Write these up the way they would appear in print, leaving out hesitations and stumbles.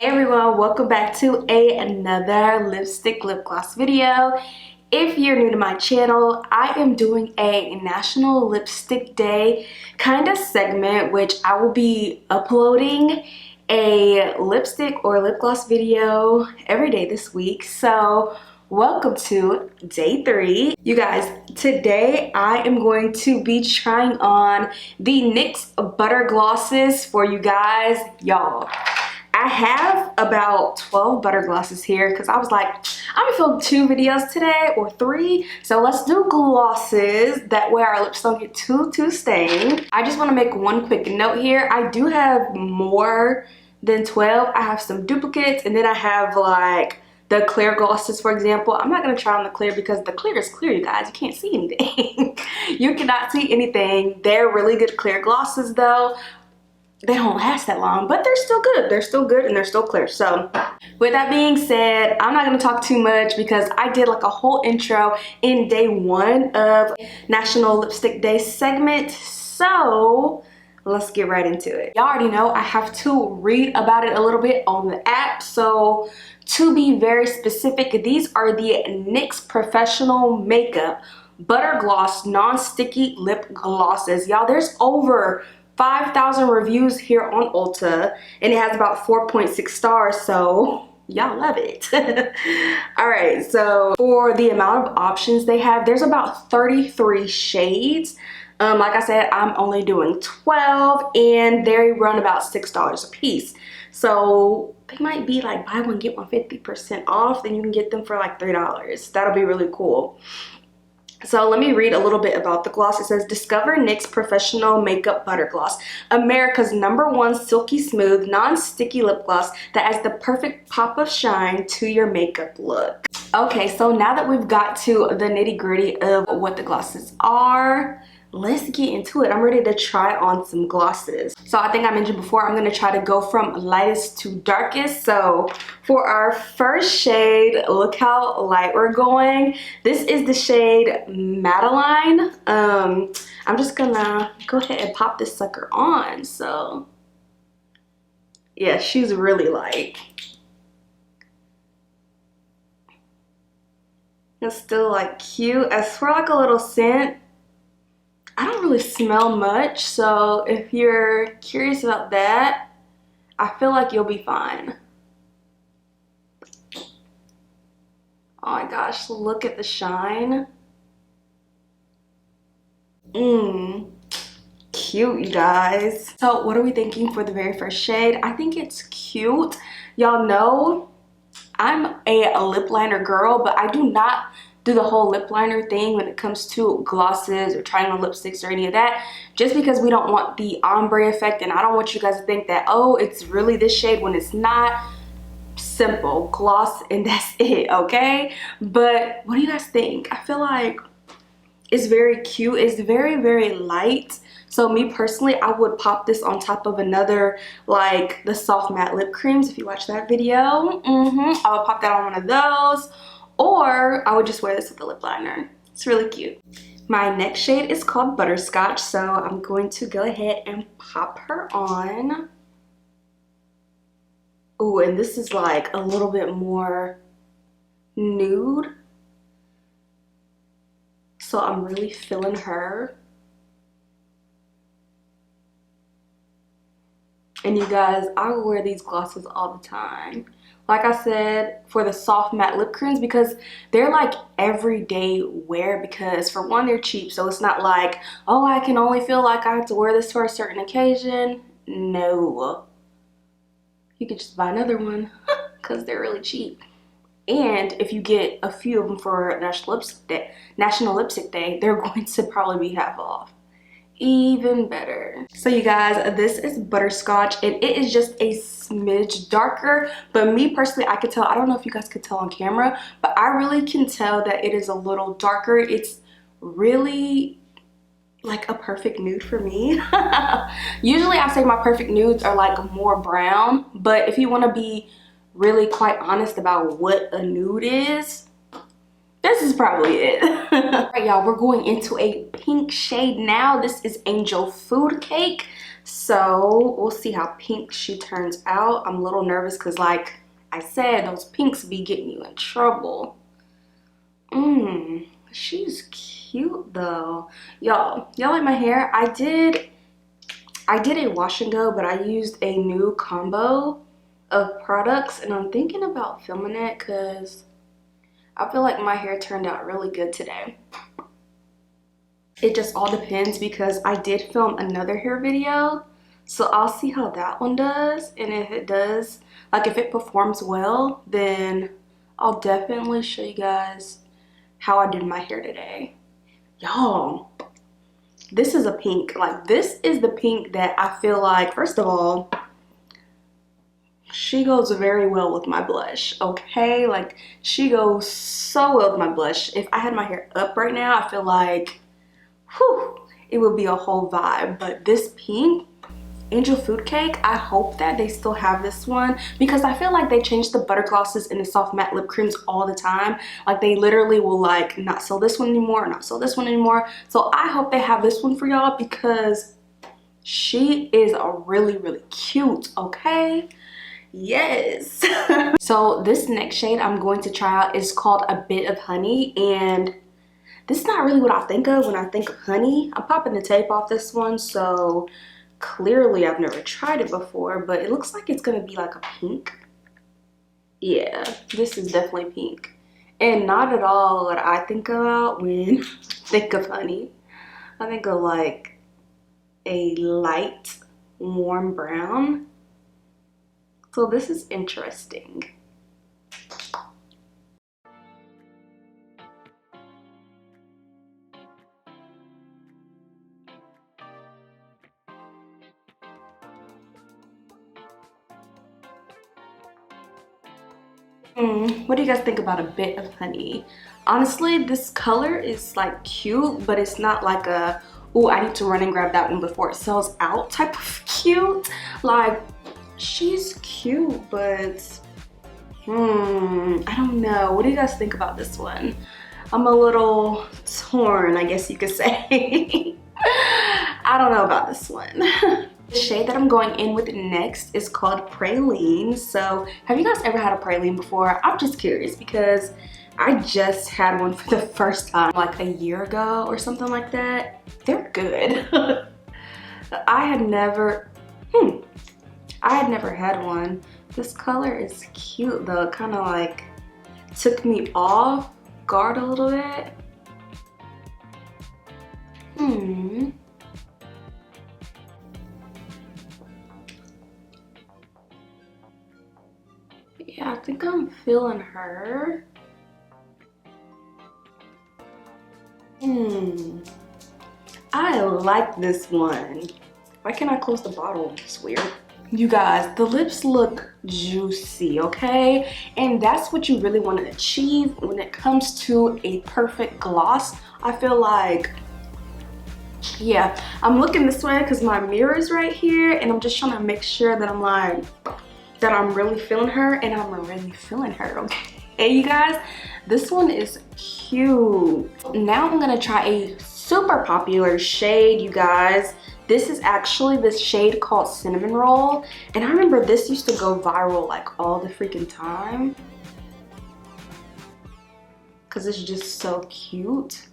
Hey everyone, welcome back to another lipstick lip gloss video. If you're new to my channel, I am doing a National Lipstick Day kind of segment, which I will be uploading a lipstick or lip gloss video every day this week. So welcome to day 3. You guys, today I am going to be trying on the NYX Butter Glosses for you guys. Y'all, I have about 12 butter glosses here because I was like, I'm gonna film 2 videos today or 3. So let's do glosses. That way our lips don't get too stained. I just want to make one quick note here. I do have more than 12. I have some duplicates, and then I have like the clear glosses, for example. I'm not gonna try on the clear because the clear is clear, you guys. You can't see anything. You cannot see anything. They're really good clear glosses though. They don't last that long, but they're still good. They're still good and they're still clear. So with that being said, I'm not going to talk too much because I did like a whole intro in day 1 of National Lipstick Day segment. So let's get right into it. Y'all already know I have to read about it a little bit on the app. So to be very specific, these are the NYX Professional Makeup Butter Gloss Non-Sticky Lip Glosses. Y'all, there's over 5,000 reviews here on Ulta, and it has about 4.6 stars, so y'all love it. All right, so for the amount of options they have, there's about 33 shades. Like I said, I'm only doing 12, and they run about $6 a piece. So they might be like buy one get one 50% off, then you can get them for like $3. That'll be really cool. So let me read a little bit about the gloss. It says, discover NYX Professional Makeup Butter Gloss, America's #1 silky smooth, non-sticky lip gloss that adds the perfect pop of shine to your makeup look. Okay, so now that we've got to the nitty-gritty of what the glosses are, let's get into it. I'm ready to try on some glosses. So I think I mentioned before, I'm going to try to go from lightest to darkest. So for our first shade, look how light we're going. This is the shade Madeleine. I'm just gonna go ahead and pop this sucker on. So yeah, she's really light. It's still like cute. As for like a little scent, I don't really smell much, so if you're curious about that, I feel like you'll be fine. Oh my gosh, look at the shine. Cute, you guys. So what are we thinking for the very first shade? I think it's cute. Y'all know I'm a lip liner girl, but I do not do the whole lip liner thing when it comes to glosses or trying on lipsticks or any of that, just because we don't want the ombre effect, and I don't want you guys to think that, oh, it's really this shade when it's not. Simple gloss and that's it, okay? But what do you guys think? I feel like it's very cute. It's very light. So me personally, I would pop this on top of another, like the soft matte lip creams. If you watch that video, I would pop that on one of those, or I would just wear this with a lip liner. It's really cute. My next shade is called Butterscotch, so I'm going to go ahead and pop her on. Ooh, and this is like a little bit more nude, so I'm really feeling her. And you guys, I will wear these glosses all the time. Like I said, for the soft matte lip creams, because they're like everyday wear, because for one, they're cheap. So it's not like, oh, I can only feel like I have to wear this for a certain occasion. No. You could just buy another one because they're really cheap. And if you get a few of them for National Lipstick Day, they're going to probably be half off. Even better. So you guys, this is Butterscotch, and it is just a smidge darker, but me personally, I could tell, I don't know if you guys could tell on camera, but I really can tell that it is a little darker. It's really like a perfect nude for me. Usually I say my perfect nudes are like more brown, but if you want to be really quite honest about what a nude is, this is probably it. All right, y'all, we're going into a pink shade now. This is Angel Food Cake. So we'll see how pink she turns out. I'm a little nervous because, like I said, those pinks be getting you in trouble. She's cute though. Y'all like my hair? I did a wash and go, but I used a new combo of products, and I'm thinking about filming it because I feel like my hair turned out really good today. It just all depends because I did film another hair video, so I'll see how that one does, and if it does, like if it performs well, then I'll definitely show you guys how I did my hair today. Y'all, this is a pink. Like, this is the pink that I feel like, first of all, she goes very well with my blush, okay? Like, she goes so well with my blush. If I had my hair up right now, I feel like, whew, it would be a whole vibe. But this pink, Angel Food Cake, I hope that they still have this one because I feel like they change the butter glosses and the soft matte lip creams all the time. Like, they literally will like not sell this one anymore, not sell this one anymore. So I hope they have this one for y'all because she is a really, really cute, okay? Yes. So this next shade I'm going to try out is called A Bit of Honey, and this is not really what I think of when I think of honey. I'm popping the tape off this one, so clearly I've never tried it before, but it looks like it's gonna be like a pink. Yeah, this is definitely pink, and not at all what I think about when I think of honey. I think of like a light warm brown. So this is interesting. What do you guys think about A Bit of Honey? Honestly, this color is like cute, but it's not like a, oh, I need to run and grab that one before it sells out type of cute. Like, she's cute, but I don't know. What do you guys think about this one? I'm a little torn, I guess you could say. I don't know about this one. The shade that I'm going in with next is called Praline. So have you guys ever had a praline before? I'm just curious because I just had one for the first time like a year ago or something like that. They're good. I had never had one. This color is cute though. It kind of like took me off guard a little bit. Yeah, I think I'm feeling her. I like this one. Why can't I close the bottle? It's weird. You guys, the lips look juicy, okay? And that's what you really want to achieve when it comes to a perfect gloss. I feel like, yeah, I'm looking this way because my mirror is right here, and I'm just trying to make sure that I'm like, that I'm really feeling her, and I'm really feeling her, okay? Hey, you guys, this one is cute. Now I'm gonna try a super popular shade, you guys. This is actually this shade called Cinnamon Roll, and I remember this used to go viral like all the freaking time because it's just so cute.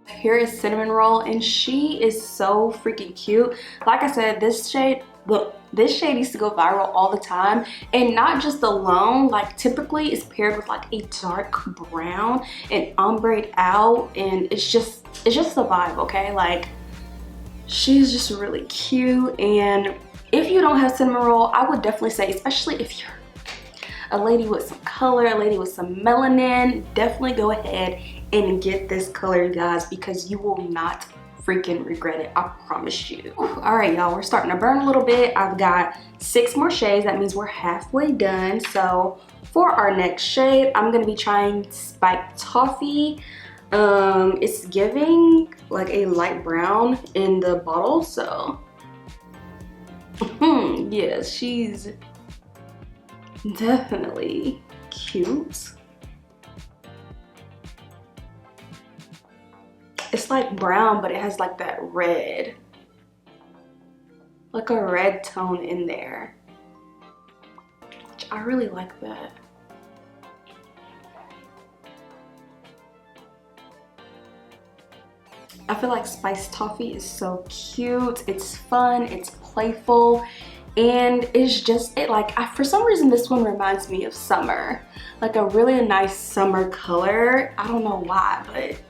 Here is Cinnamon Roll, and she is so freaking cute. Like I said, this shade, look, this shade used to go viral all the time, and not just alone. Like, typically it's paired with like a dark brown and ombre out, and it's just a vibe, okay? Like, she's just really cute. And if you don't have Cinnamon Roll, I would definitely say, especially if you're a lady with some color, a lady with some melanin, definitely go ahead and get this color, you guys, because you will not freaking regret it, I promise you. All right, y'all, we're starting to burn a little bit. I've got 6 more shades. That means we're halfway done. So for our next shade, I'm gonna be trying Spiked Toffee. It's giving like a light brown in the bottle, so yes, she's definitely cute. It's like brown, but it has like that red, like a red tone in there, which I really like that. I feel like Spiced Toffee is so cute. It's fun, it's playful, and it's just, for some reason this one reminds me of summer. Like a really nice summer color. I don't know why, but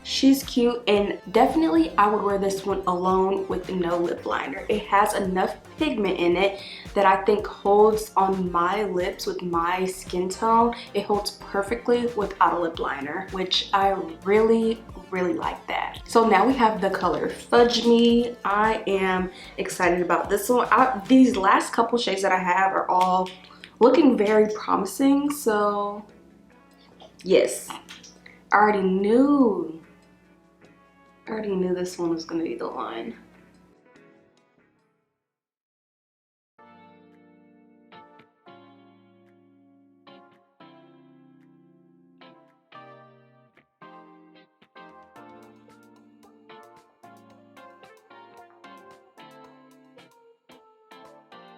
she's cute, and definitely I would wear this one alone with no lip liner. It has enough pigment in it that I think holds on my lips with my skin tone. It holds perfectly without a lip liner, which I really like that. So now we have the color Fudge Me. I am excited about this one. These last couple shades that I have are all looking very promising, so yes, I already knew this one was gonna be the one.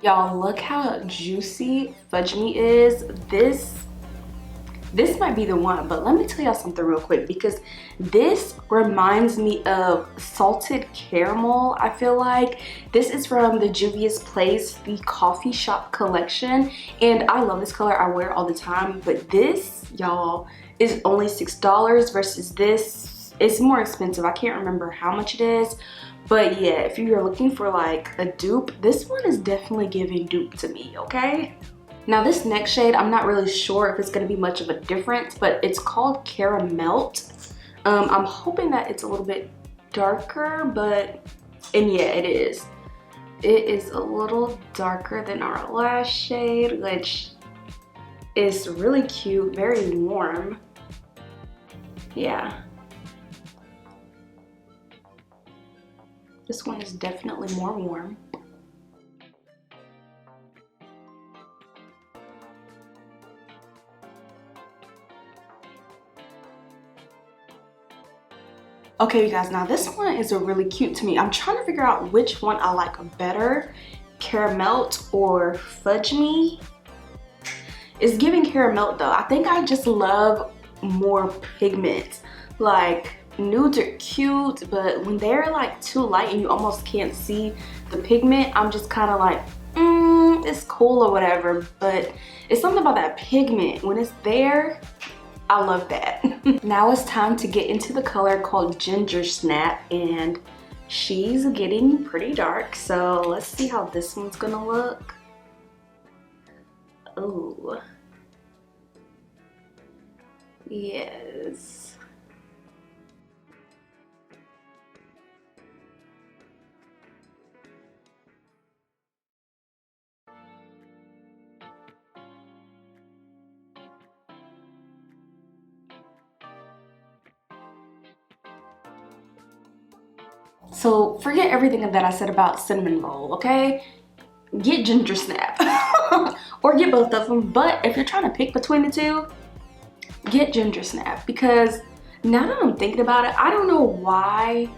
Y'all, look how juicy Fudge Me is. This might be the one, but let me tell y'all something real quick, because this reminds me of salted caramel. I feel like this is from the Juvia's Place, the coffee shop collection, and I love this color. I wear it all the time, but this, y'all, is only $6 versus this. It's more expensive. I can't remember how much it is, but yeah, if you're looking for like a dupe, this one is definitely giving dupe to me, okay? Now this next shade, I'm not really sure if it's going to be much of a difference, but it's called Caramelt. I'm hoping that it's a little bit darker, and yeah, it is. It is a little darker than our last shade, which is really cute, very warm. Yeah. This one is definitely more warm. Okay, you guys, now this one is really cute to me. I'm trying to figure out which one I like better, Caramelt or Fudge Me. It's giving Caramelt though. I think I just love more pigment. Like, nudes are cute, but when they're like too light and you almost can't see the pigment, I'm just kind of like, it's cool or whatever, but it's something about that pigment. When it's there, I love that. Now it's time to get into the color called Ginger Snap, and she's getting pretty dark, so let's see how this one's gonna look. Oh, yes. So forget everything that I said about cinnamon roll, okay? Get Ginger Snap or get both of them. But if you're trying to pick between the two, get Ginger Snap, because now that I'm thinking about it, I don't know why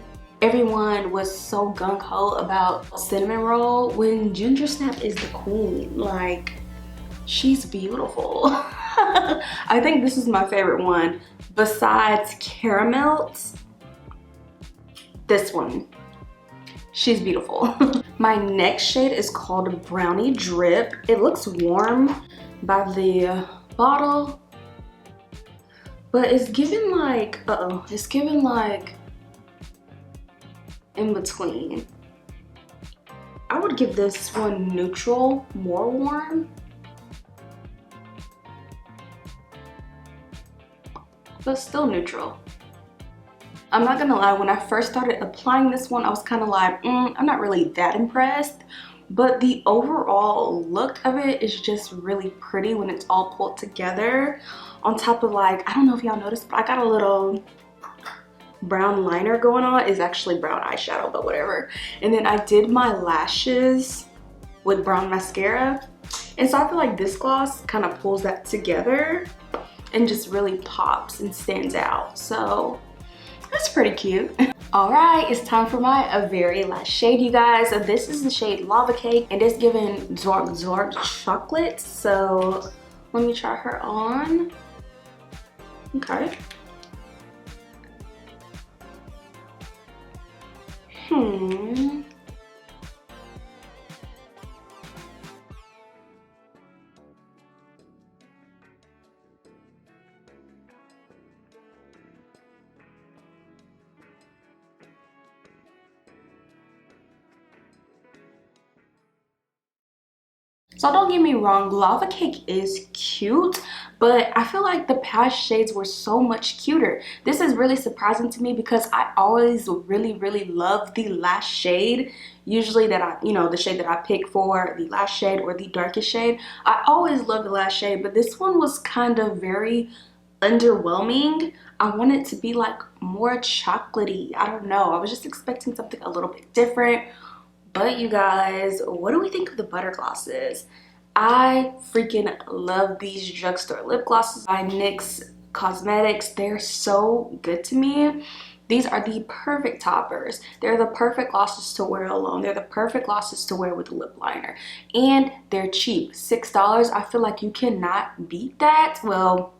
everyone was so gung-ho about cinnamon roll when Ginger Snap is the queen. Like, she's beautiful. I think this is my favorite one besides Caramelt. This one, she's beautiful. My next shade is called Brownie Drip. It looks warm by the bottle, but it's giving like, it's giving like in between. I would give this one neutral, more warm. But still neutral. I'm not gonna lie, when I first started applying this one, I was kind of like, I'm not really that impressed. but the overall look of it is just really pretty when it's all pulled together. On top of, like, I don't know if y'all noticed, but I got a little brown liner going on. It's actually brown eyeshadow, but whatever. And then I did my lashes with brown mascara, and so I feel like this gloss kind of pulls that together and just really pops and stands out. So that's pretty cute. All right, it's time for my very last shade, you guys. So this is the shade Lava Cake, and it's giving dark chocolate. So let me try her on. Okay. So don't get me wrong, Lava Cake is cute, but I feel like the past shades were so much cuter. This is really surprising to me because I always really love the last shade. Usually that I, the shade that I pick for the last shade or the darkest shade. I always love the last shade, but this one was kind of very underwhelming. I want it to be like more chocolatey. I don't know. I was just expecting something a little bit different. But you guys, what do we think of the butter glosses? I freaking love these drugstore lip glosses by NYX Cosmetics. They're so good to me. These are the perfect toppers. They're the perfect glosses to wear alone. They're the perfect glosses to wear with a lip liner. And they're cheap, $6. I feel like you cannot beat that. Well,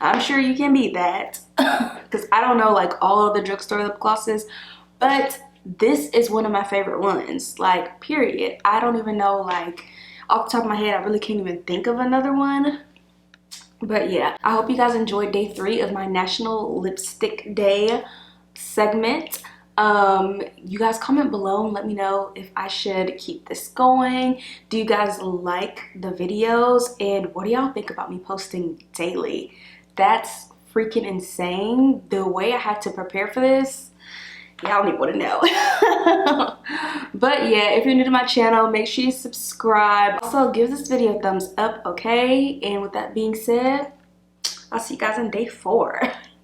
I'm sure you can beat that because I don't know like all of the drugstore lip glosses, but this is one of my favorite ones, like, period. I don't even know, like, off the top of my head, I really can't even think of another one. But yeah, I hope you guys enjoyed day 3 of my National Lipstick Day segment. You guys comment below and let me know if I should keep this going. Do you guys like the videos? And what do y'all think about me posting daily? That's freaking insane. The way I had to prepare for this, y'all need want to know. But yeah, if you're new to my channel, make sure you subscribe. Also, give this video a thumbs up, okay? And with that being said, I'll see you guys on day 4.